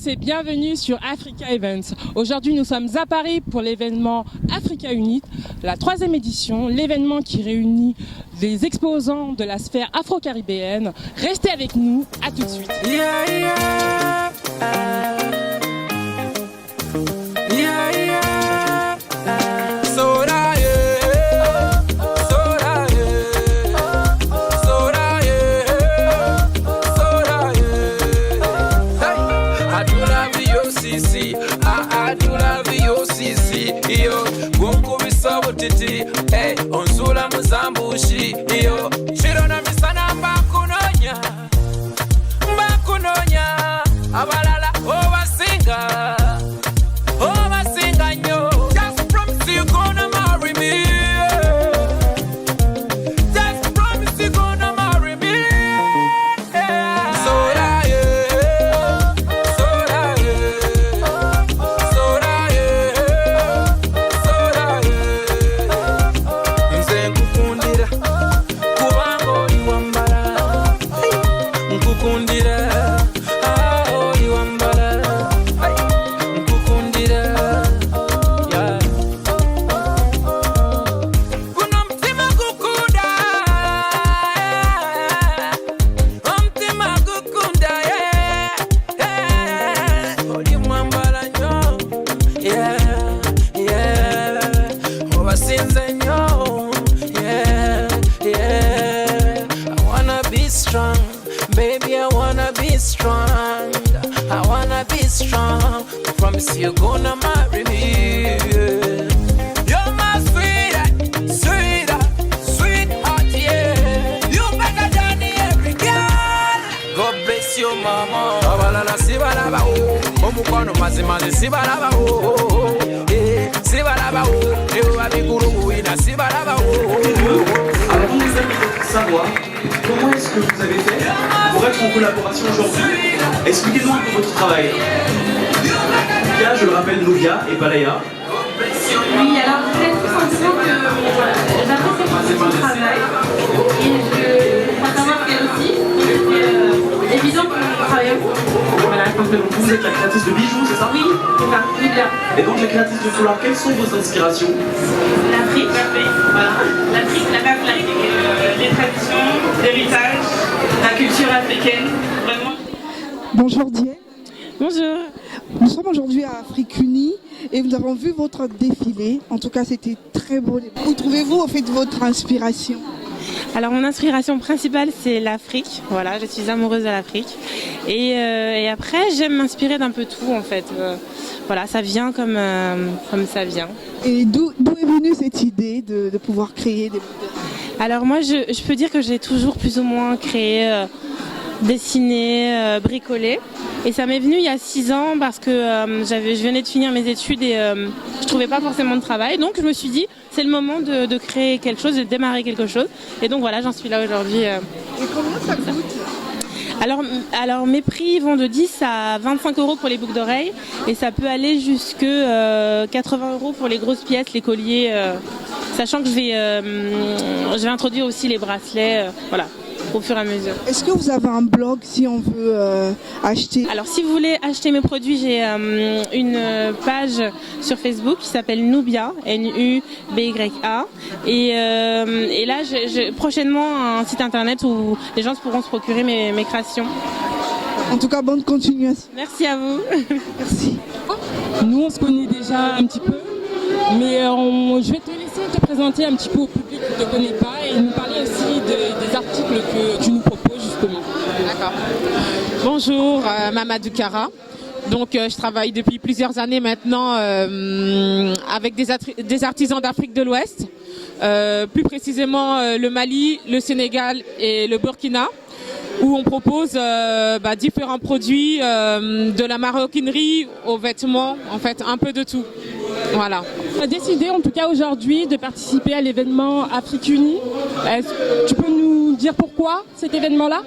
et bienvenue sur Africa Events. Aujourd'hui, nous sommes à Paris pour l'événement Africa Unite, la 3e édition, l'événement qui réunit les exposants de la sphère afro-caribéenne. Restez avec nous, à tout de suite. Hey, onsula muzambushi iyo shirona misana mbakunonya abalala obasinga nyo. Just promise you gonna marry me. Just promise you gonna marry me. Promise you're gonna marry me. You're my sweetheart, yeah. You better than every girl. God bless your mama. Abalala sibalaba o, omukwano mazimazi sibalaba o, sibalaba o, leo abiguru ina sibalaba o. Alors on nous aimerait savoir comment est-ce que vous avez fait pour être en collaboration aujourd'hui. Expliquez-nous un peu votre travail. Noubia, je le rappelle, Noubia et Balaya. Oui, alors peut-être tout simplement que j'apprécie beaucoup son travail et je crois savoir qu'elle aussi, c'est évident que nous travaillons. Voilà, vous êtes la créatrice de bijoux, c'est ça? Oui, c'est ça, Noubia. Et donc la créatrice de foulard, quelles sont vos inspirations? L'Afrique, voilà. L'Afrique, les traditions, l'héritage, la culture africaine, vraiment. Bonjour Diane. Bonjour. Nous sommes aujourd'hui à Afrique Unie et nous avons vu votre défilé. En tout cas, c'était très beau. Où trouvez-vous en fait votre inspiration? Alors mon inspiration principale c'est l'Afrique, voilà, je suis amoureuse de l'Afrique et après j'aime m'inspirer d'un peu tout en fait, voilà, ça vient comme ça vient. Et d'où est venue cette idée de pouvoir créer des modèles? Alors moi je peux dire que j'ai toujours plus ou moins créé, dessiné, bricolé. Et ça m'est venu il y a 6 ans parce que je venais de finir mes études et je trouvais pas forcément de travail. Donc je me suis dit c'est le moment de créer quelque chose, de démarrer quelque chose. Et donc voilà, j'en suis là aujourd'hui. Et combien ça coûte? Alors mes prix vont de 10 à 25 € pour les boucles d'oreilles et ça peut aller jusque 80 € pour les grosses pièces, les colliers. Sachant que je vais introduire aussi les bracelets, voilà. Au fur et à mesure. Est-ce que vous avez un blog si on veut acheter? Alors si vous voulez acheter mes produits, j'ai une page sur Facebook qui s'appelle Noubia, N-U-B-Y-A. Et là, j'ai prochainement un site internet où les gens pourront se procurer mes créations. En tout cas, bonne continuation. Merci à vous. Merci. Nous, on se connaît déjà un petit peu, mais je vais te laisser te présenter un petit peu au public qui ne te connaît pas et nous parler aussi des articles que tu nous proposes justement. D'accord. Bonjour, Mamadou Kara. Donc, je travaille depuis plusieurs années maintenant avec des artisans d'Afrique de l'Ouest, plus précisément le Mali, le Sénégal et le Burkina, où on propose différents produits, de la maroquinerie aux vêtements, en fait un peu de tout. Voilà. On a décidé en tout cas aujourd'hui de participer à l'événement Afrique Unie. Tu peux nous dire pourquoi cet événement-là?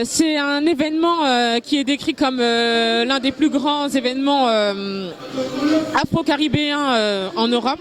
C'est un événement qui est décrit comme l'un des plus grands événements afro-caribéens en Europe.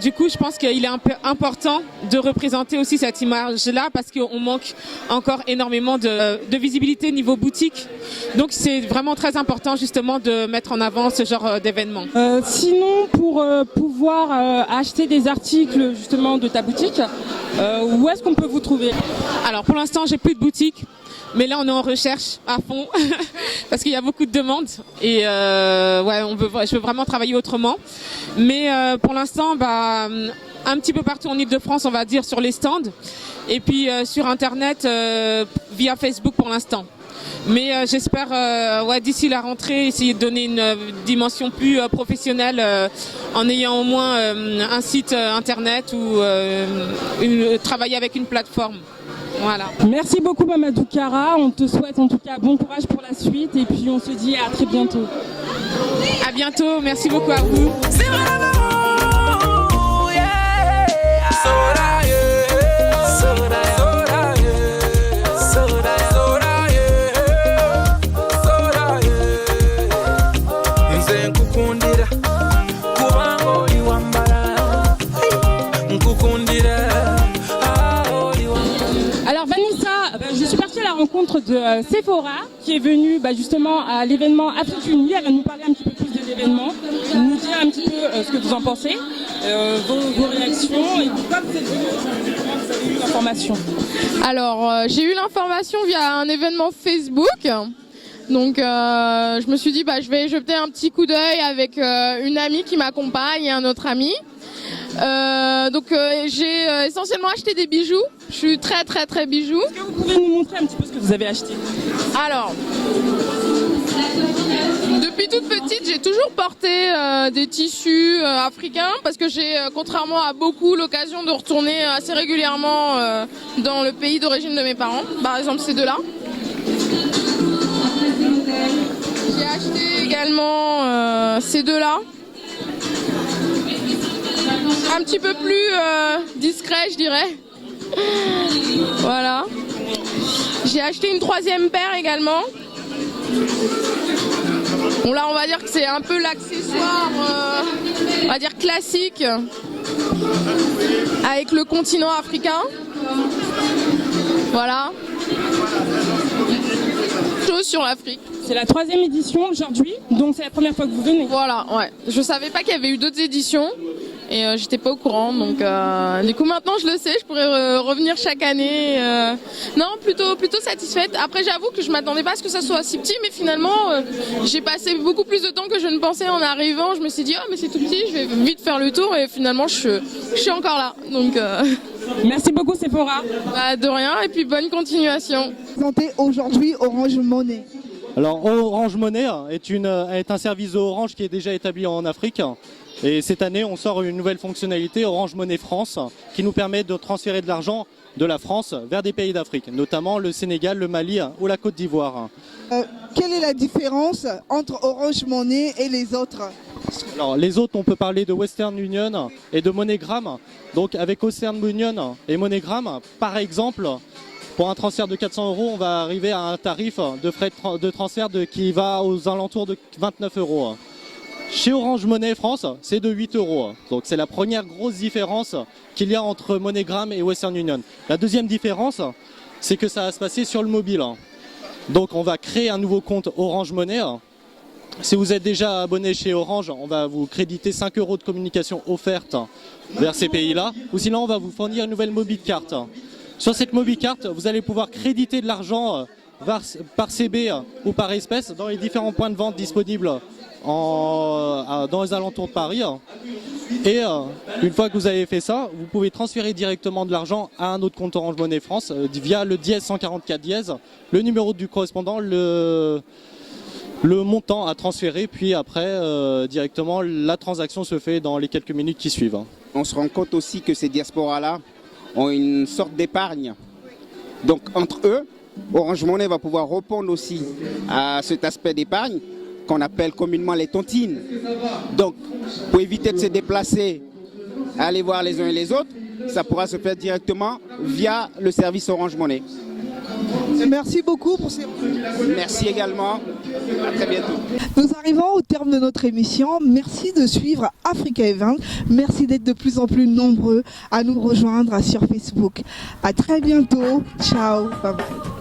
Du coup, je pense qu'il est un peu important de représenter aussi cette image-là parce qu'on manque encore énormément de visibilité niveau boutique. Donc, c'est vraiment très important justement de mettre en avant ce genre d'événement. Sinon, pour pouvoir acheter des articles justement de ta boutique, où est-ce qu'on peut vous trouver? Alors, pour l'instant, j'ai plus de boutique. Mais là, on est en recherche à fond parce qu'il y a beaucoup de demandes et je veux vraiment travailler autrement. Mais pour l'instant, un petit peu partout en Ile-de-France, on va dire, sur les stands et puis sur Internet via Facebook pour l'instant. Mais j'espère, d'ici la rentrée, essayer de donner une dimension plus professionnelle en ayant au moins un site Internet ou travailler avec une plateforme. Voilà. Merci beaucoup Mamadou Kara, on te souhaite en tout cas bon courage pour la suite et puis on se dit à très bientôt. À bientôt, merci beaucoup à vous. Rencontre de Sephora qui est venue justement à l'événement Afrique Unie. Elle va nous parler un petit peu plus de l'événement, nous dire un petit peu ce que vous en pensez, vos réactions et pourquoi vous êtes venus aujourd'hui, comment vous avez eu l'information. Alors j'ai eu l'information via un événement Facebook. Donc je me suis dit je vais jeter un petit coup d'œil avec une amie qui m'accompagne et un autre ami. J'ai essentiellement acheté des bijoux. Je suis très bijoux. Est-ce que vous pouvez nous montrer un petit peu ce que vous avez acheté? Alors, depuis toute petite, j'ai toujours porté des tissus africains parce que j'ai, contrairement à beaucoup, l'occasion de retourner assez régulièrement dans le pays d'origine de mes parents. Par exemple, ces deux-là. J'ai acheté également ces deux-là. Un petit peu plus discret, je dirais. Voilà. J'ai acheté une troisième paire également. Bon là, on va dire que c'est un peu l'accessoire, on va dire classique, avec le continent africain. Voilà. Chose sur l'Afrique. C'est la 3e édition aujourd'hui, donc c'est la première fois que vous venez. Voilà, ouais. Je savais pas qu'il y avait eu d'autres éditions. Et j'étais pas au courant, donc du coup maintenant je le sais, je pourrais revenir chaque année. Non, plutôt satisfaite. Après j'avoue que je m'attendais pas à ce que ça soit si petit, mais finalement j'ai passé beaucoup plus de temps que je ne pensais en arrivant. Je me suis dit mais c'est tout petit, je vais vite faire le tour et finalement je suis encore là. Donc merci beaucoup Sephora. De rien et puis bonne continuation. Présentez aujourd'hui Orange Money. Alors Orange Money est un service d'Orange qui est déjà établi en Afrique. Et cette année, on sort une nouvelle fonctionnalité, Orange Money France, qui nous permet de transférer de l'argent de la France vers des pays d'Afrique, notamment le Sénégal, le Mali ou la Côte d'Ivoire. Quelle est la différence entre Orange Money et les autres? Alors, les autres, on peut parler de Western Union et de MoneyGram. Donc avec Western Union et MoneyGram, par exemple, pour un transfert de 400 €, on va arriver à un tarif de frais de transfert qui va aux alentours de 29 €. Chez Orange Money France, c'est de 8 €. Donc c'est la première grosse différence qu'il y a entre MoneyGram et Western Union. La deuxième différence, c'est que ça va se passer sur le mobile. Donc on va créer un nouveau compte Orange Money. Si vous êtes déjà abonné chez Orange, on va vous créditer 5 € de communication offerte vers ces pays-là. Ou sinon, on va vous fournir une nouvelle mobile carte. Sur cette mobile carte, vous allez pouvoir créditer de l'argent par CB ou par espèce dans les différents points de vente disponibles dans les alentours de Paris. Et une fois que vous avez fait ça, vous pouvez transférer directement de l'argent à un autre compte Orange Money France via le dièse 144 dièse, le numéro du correspondant, le montant à transférer, puis après directement la transaction se fait dans les quelques minutes qui suivent. On se rend compte aussi que ces diasporas-là ont une sorte d'épargne. Donc entre eux, Orange Money va pouvoir répondre aussi à cet aspect d'épargne qu'on appelle communément les tontines. Donc, pour éviter de se déplacer, aller voir les uns et les autres, ça pourra se faire directement via le service Orange Money. Merci beaucoup pour ces... Merci également. À très bientôt. Nous arrivons au terme de notre émission. Merci de suivre Africa Event. Merci d'être de plus en plus nombreux à nous rejoindre sur Facebook. À très bientôt. Ciao. Bye bye.